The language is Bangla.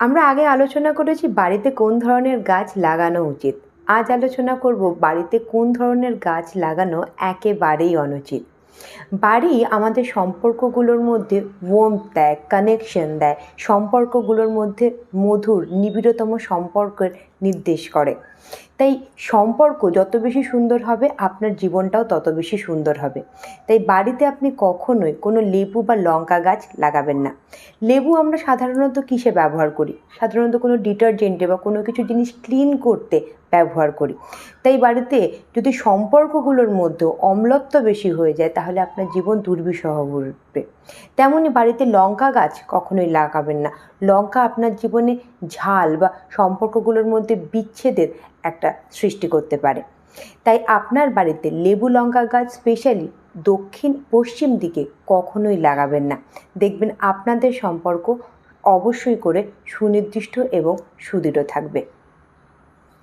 আমরা আগে আলোচনা করেছি বাড়িতে কোন ধরনের গাছ লাগানো উচিত। আজ আলোচনা করব বাড়িতে কোন ধরনের গাছ লাগানো একেবারেই অনুচিত। বাড়ি আমাদের সম্পর্কগুলোর মধ্যে ওয়ার্মথ দেয়, কানেকশন দেয়, সম্পর্কগুলোর মধ্যে মধুর নিবিড়তম সম্পর্কের নির্দেশ করে। তাই সম্পর্ক যত বেশি সুন্দর হবে আপনার জীবনটাও তত বেশি সুন্দর হবে। তাই বাড়িতে আপনি কখনোই কোনো লেবু বা লঙ্কা গাছ লাগাবেন না। লেবু আমরা সাধারণত কিসে ব্যবহার করি? সাধারণত কোনো ডিটারজেন্টে বা কোনো কিছু জিনিস ক্লিন করতে ব্যবহার করি। তাই বাড়িতে যদি সম্পর্কগুলোর মধ্যেও অম্লত্ব বেশি হয়ে যায় তাহলে আপনার জীবন দুর্বিষহ হয়ে উঠবে। তেমনই বাড়িতে লঙ্কা গাছ কখনোই লাগাবেন না। লঙ্কা আপনার জীবনে ঝাল বা সম্পর্কগুলোর মধ্যে বিচ্ছেদের একটা সৃষ্টি করতে পারে। তাই আপনার বাড়িতে লেবু লঙ্কা গাছ স্পেশালি দক্ষিণ পশ্চিম দিকে কখনোই লাগাবেন না। দেখবেন আপনাদের সম্পর্ক অবশ্যই করে সুনির্দিষ্ট এবং সুদৃঢ় থাকবে।